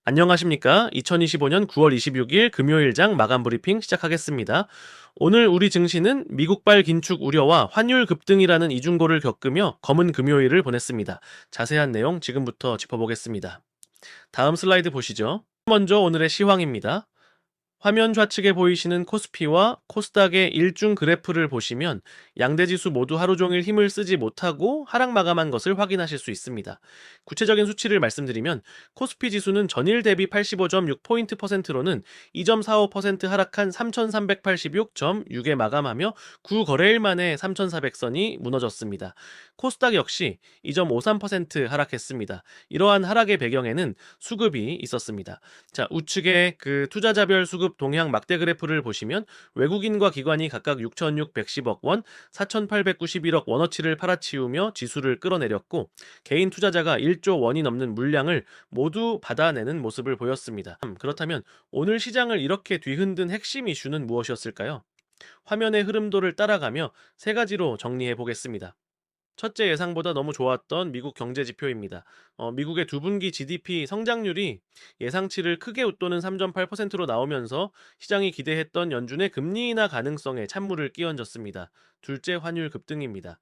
안녕하십니까? 2025년 9월 26일 금요일장 마감 브리핑 시작하겠습니다. 오늘 우리 증시는 미국발 긴축 우려와 환율 급등이라는 이중고를 겪으며 검은 금요일을 보냈습니다. 자세한 내용 지금부터 짚어보겠습니다. 다음 슬라이드 보시죠. 먼저 오늘의 시황입니다. 화면 좌측에 보이시는 코스피와 코스닥의 일중 그래프를 보시면 양대 지수 모두 하루 종일 힘을 쓰지 못하고 하락 마감한 것을 확인하실 수 있습니다. 구체적인 수치를 말씀드리면 코스피 지수는 전일 대비 85.6%로는 2.45% 하락한 3,386.6에 마감하며 9거래일 만에 3,400선이 무너졌습니다. 코스닥 역시 2.53% 하락했습니다. 이러한 하락의 배경에는 수급이 있었습니다. 자, 우측에 그 투자자별 수급 동향 막대 그래프를 보시면 외국인과 기관이 각각 6,610억 원, 4,891억 원어치를 팔아치우며 지수를 끌어내렸고 개인 투자자가 1조 원이 넘는 물량을 모두 받아내는 모습을 보였습니다. 그렇다면 오늘 시장을 이렇게 뒤흔든 핵심 이슈는 무엇이었을까요? 화면의 흐름도를 따라가며 세 가지로 정리해 보겠습니다. 첫째, 예상보다 너무 좋았던 미국 경제 지표입니다. 미국의 두 분기 GDP 성장률이 예상치를 크게 웃도는 3.8%로 나오면서 시장이 기대했던 연준의 금리 인하 가능성에 찬물을 끼얹었습니다. 둘째, 환율 급등입니다.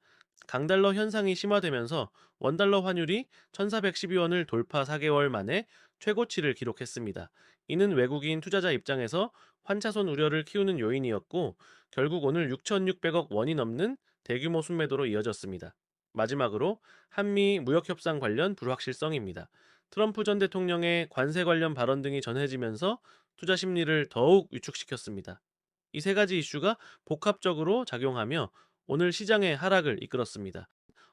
강달러 현상이 심화되면서 원달러 환율이 1,412원을 돌파 4개월 만에 최고치를 기록했습니다. 이는 외국인 투자자 입장에서 환차손 우려를 키우는 요인이었고 결국 오늘 6,600억 원이 넘는 대규모 순매도로 이어졌습니다. 마지막으로 한미 무역협상 관련 불확실성입니다. 트럼프 전 대통령의 관세 관련 발언 등이 전해지면서 투자 심리를 더욱 위축시켰습니다. 이 세 가지 이슈가 복합적으로 작용하며 오늘 시장의 하락을 이끌었습니다.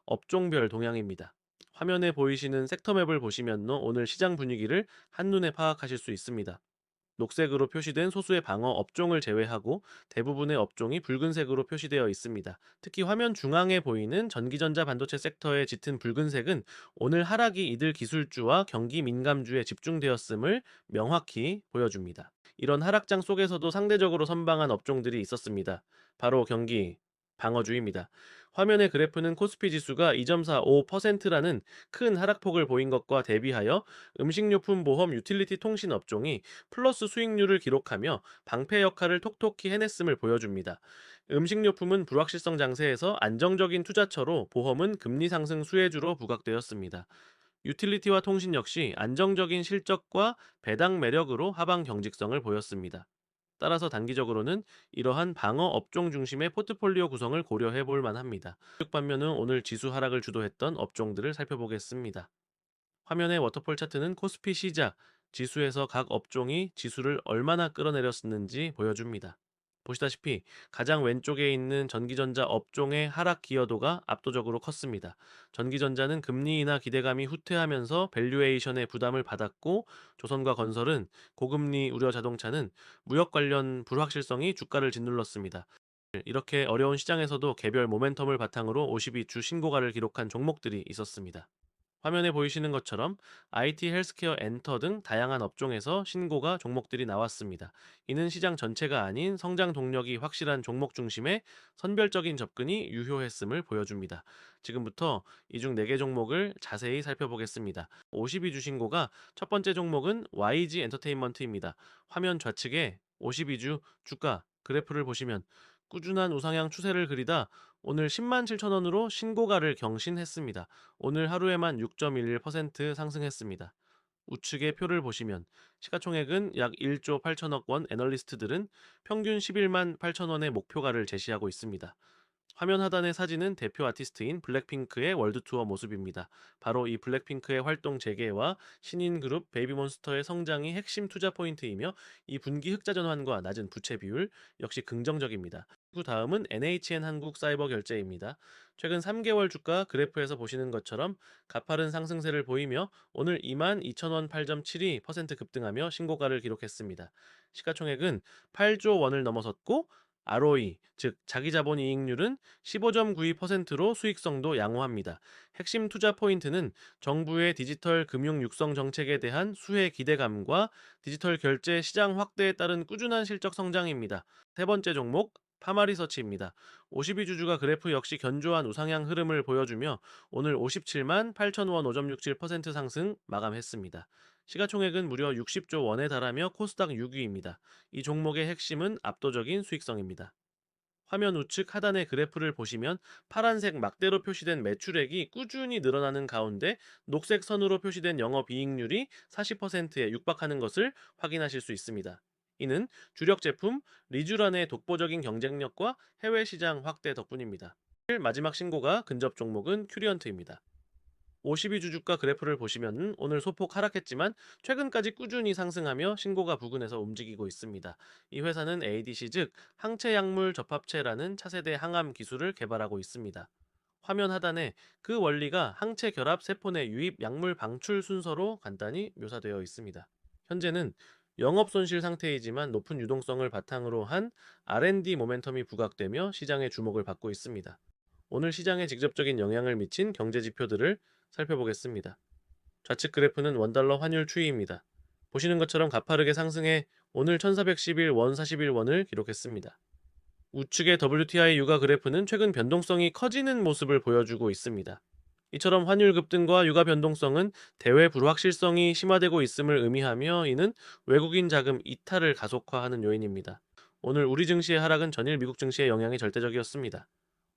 업종별 동향입니다. 화면에 보이시는 섹터맵을 보시면 오늘 시장 분위기를 한눈에 파악하실 수 있습니다. 녹색으로 표시된 소수의 방어 업종을 제외하고 대부분의 업종이 붉은색으로 표시되어 있습니다. 특히 화면 중앙에 보이는 전기전자 반도체 섹터의 짙은 붉은색은 오늘 하락이 이들 기술주와 경기 민감주에 집중되었음을 명확히 보여줍니다. 이런 하락장 속에서도 상대적으로 선방한 업종들이 있었습니다. 바로 경기, 방어주입니다. 화면의 그래프는 코스피 지수가 2.45%라는 큰 하락폭을 보인 것과 대비하여 음식료품 보험 유틸리티 통신 업종이 플러스 수익률을 기록하며 방패 역할을 톡톡히 해냈음을 보여줍니다. 음식료품은 불확실성 장세에서 안정적인 투자처로 보험은 금리 상승 수혜주로 부각되었습니다. 유틸리티와 통신 역시 안정적인 실적과 배당 매력으로 하방 경직성을 보였습니다. 따라서 단기적으로는 이러한 방어 업종 중심의 포트폴리오 구성을 고려해 볼 만합니다. 반면은 오늘 지수 하락을 주도했던 업종들을 살펴보겠습니다. 화면의 워터폴 차트는 코스피 시작, 지수에서 각 업종이 지수를 얼마나 끌어내렸는지 보여줍니다. 보시다시피 가장 왼쪽에 있는 전기전자 업종의 하락 기여도가 압도적으로 컸습니다. 전기전자는 금리 인하 기대감이 후퇴하면서 밸류에이션의 부담을 받았고 조선과 건설은 고금리 우려 자동차는 무역 관련 불확실성이 주가를 짓눌렀습니다. 이렇게 어려운 시장에서도 개별 모멘텀을 바탕으로 52주 신고가를 기록한 종목들이 있었습니다. 화면에 보이시는 것처럼 IT, 헬스케어, 엔터 등 다양한 업종에서 신고가 종목들이 나왔습니다. 이는 시장 전체가 아닌 성장 동력이 확실한 종목 중심의 선별적인 접근이 유효했음을 보여줍니다. 지금부터 이 중 4개 종목을 자세히 살펴보겠습니다. 52주 신고가 첫 번째 종목은 YG 엔터테인먼트입니다. 화면 좌측에 52주 주가 그래프를 보시면 꾸준한 우상향 추세를 그리다 오늘 10만 7천 원으로 신고가를 경신했습니다. 오늘 하루에만 6.11% 상승했습니다. 우측의 표를 보시면 시가총액은 약 1조 8천억 원, 애널리스트들은 평균 11만 8천 원의 목표가를 제시하고 있습니다. 화면 하단의 사진은 대표 아티스트인 블랙핑크의 월드 투어 모습입니다. 바로 이 블랙핑크의 활동 재개와 신인 그룹 베이비몬스터의 성장이 핵심 투자 포인트이며 이 분기 흑자 전환과 낮은 부채 비율 역시 긍정적입니다. 그 다음은 NHN 한국 사이버 결제입니다. 최근 3개월 주가 그래프에서 보시는 것처럼 가파른 상승세를 보이며 오늘 22,000원 8.72% 급등하며 신고가를 기록했습니다. 시가총액은 8조 원을 넘어섰고 ROE, 즉 자기자본이익률은 15.92%로 수익성도 양호합니다. 핵심 투자 포인트는 정부의 디지털 금융 육성 정책에 대한 수혜 기대감과 디지털 결제 시장 확대에 따른 꾸준한 실적 성장입니다. 세 번째 종목 파마리서치입니다. 52주주가 그래프 역시 견조한 우상향 흐름을 보여주며 오늘 57만 8천 원 5.67% 상승 마감했습니다. 시가총액은 무려 60조 원에 달하며 코스닥 6위입니다. 이 종목의 핵심은 압도적인 수익성입니다. 화면 우측 하단의 그래프를 보시면 파란색 막대로 표시된 매출액이 꾸준히 늘어나는 가운데 녹색 선으로 표시된 영업이익률이 40%에 육박하는 것을 확인하실 수 있습니다. 이는 주력 제품 리쥬란의 독보적인 경쟁력과 해외 시장 확대 덕분입니다. 마지막 신고가 근접 종목은 큐리언트입니다. 52주 주가 그래프를 보시면 오늘 소폭 하락했지만 최근까지 꾸준히 상승하며 신고가 부근에서 움직이고 있습니다. 이 회사는 ADC 즉 항체 약물 접합체라는 차세대 항암 기술을 개발하고 있습니다. 화면 하단에 그 원리가 항체 결합 세포 내 유입 약물 방출 순서로 간단히 묘사되어 있습니다. 현재는 영업 손실 상태이지만 높은 유동성을 바탕으로 한 R&D 모멘텀이 부각되며 시장의 주목을 받고 있습니다. 오늘 시장에 직접적인 영향을 미친 경제 지표들을 살펴보겠습니다. 좌측 그래프는 원달러 환율 추이입니다. 보시는 것처럼 가파르게 상승해 오늘 1411 원 41원을 기록했습니다. 우측의 WTI 유가 그래프는 최근 변동성이 커지는 모습을 보여주고 있습니다. 이처럼 환율 급등과 유가 변동성은 대외 불확실성이 심화되고 있음을 의미하며 이는 외국인 자금 이탈을 가속화하는 요인입니다. 오늘 우리 증시의 하락은 전일 미국 증시의 영향이 절대적이었습니다.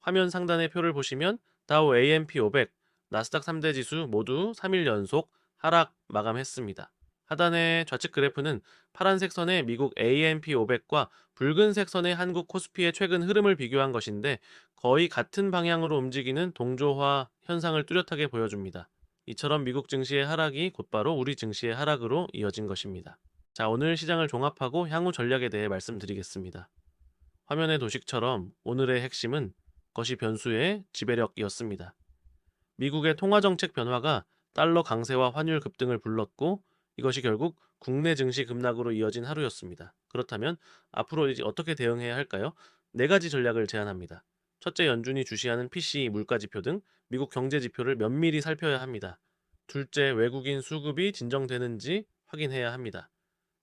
화면 상단의 표를 보시면 다우 A&P 500, 나스닥 3대 지수 모두 3일 연속 하락 마감했습니다. 하단의 좌측 그래프는 파란색 선의 미국 A&P 500과 붉은색 선의 한국 코스피의 최근 흐름을 비교한 것인데 거의 같은 방향으로 움직이는 동조화 현상을 뚜렷하게 보여줍니다. 이처럼 미국 증시의 하락이 곧바로 우리 증시의 하락으로 이어진 것입니다. 자, 오늘 시장을 종합하고 향후 전략에 대해 말씀드리겠습니다. 화면의 도식처럼 오늘의 핵심은 것이 변수의 지배력이었습니다. 미국의 통화정책 변화가 달러 강세와 환율 급등을 불렀고 이것이 결국 국내 증시 급락으로 이어진 하루였습니다. 그렇다면 앞으로 이제 어떻게 대응해야 할까요? 네 가지 전략을 제안합니다. 첫째, 연준이 주시하는 PCE 물가지표 등 미국 경제 지표를 면밀히 살펴야 합니다. 둘째, 외국인 수급이 진정되는지 확인해야 합니다.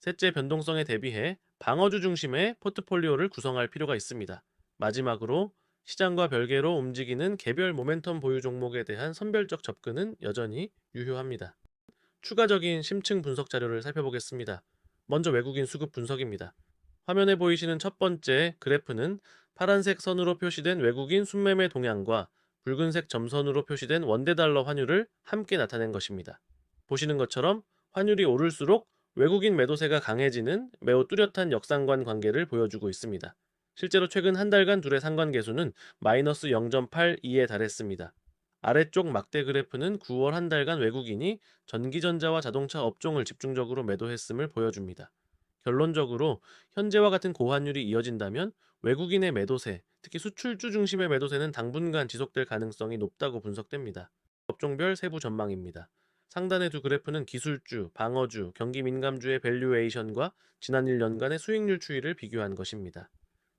셋째, 변동성에 대비해 방어주 중심의 포트폴리오를 구성할 필요가 있습니다. 마지막으로 시장과 별개로 움직이는 개별 모멘텀 보유 종목에 대한 선별적 접근은 여전히 유효합니다. 추가적인 심층 분석 자료를 살펴보겠습니다. 먼저 외국인 수급 분석입니다. 화면에 보이시는 첫 번째 그래프는 파란색 선으로 표시된 외국인 순매매 동향과 붉은색 점선으로 표시된 원대달러 환율을 함께 나타낸 것입니다. 보시는 것처럼 환율이 오를수록 외국인 매도세가 강해지는 매우 뚜렷한 역상관 관계를 보여주고 있습니다. 실제로 최근 한 달간 둘의 상관계수는 마이너스 0.82에 달했습니다. 아래쪽 막대 그래프는 9월 한 달간 외국인이 전기전자와 자동차 업종을 집중적으로 매도했음을 보여줍니다. 결론적으로 현재와 같은 고환율이 이어진다면 외국인의 매도세, 특히 수출주 중심의 매도세는 당분간 지속될 가능성이 높다고 분석됩니다. 업종별 세부 전망입니다. 상단의 두 그래프는 기술주, 방어주, 경기 민감주의 밸류에이션과 지난 1년간의 수익률 추이를 비교한 것입니다.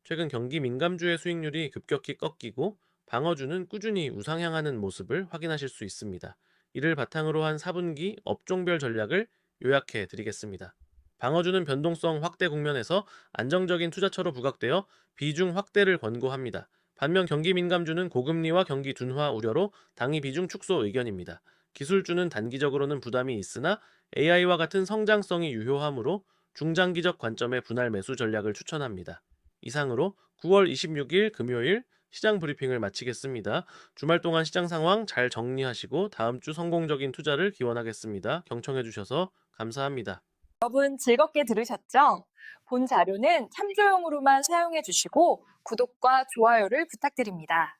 최근 경기 민감주의 수익률이 급격히 꺾이고 방어주는 꾸준히 우상향하는 모습을 확인하실 수 있습니다. 이를 바탕으로 한 4분기 업종별 전략을 요약해 드리겠습니다. 방어주는 변동성 확대 국면에서 안정적인 투자처로 부각되어 비중 확대를 권고합니다. 반면 경기 민감주는 고금리와 경기 둔화 우려로 당위 비중 축소 의견입니다. 기술주는 단기적으로는 부담이 있으나 AI와 같은 성장성이 유효하므로 중장기적 관점의 분할 매수 전략을 추천합니다. 이상으로 9월 26일 금요일 시장 브리핑을 마치겠습니다. 주말 동안 시장 상황 잘 정리하시고 다음 주 성공적인 투자를 기원하겠습니다. 경청해 주셔서 감사합니다. 여러분 즐겁게 들으셨죠? 본 자료는 참조용으로만 사용해 주시고 구독과 좋아요를 부탁드립니다.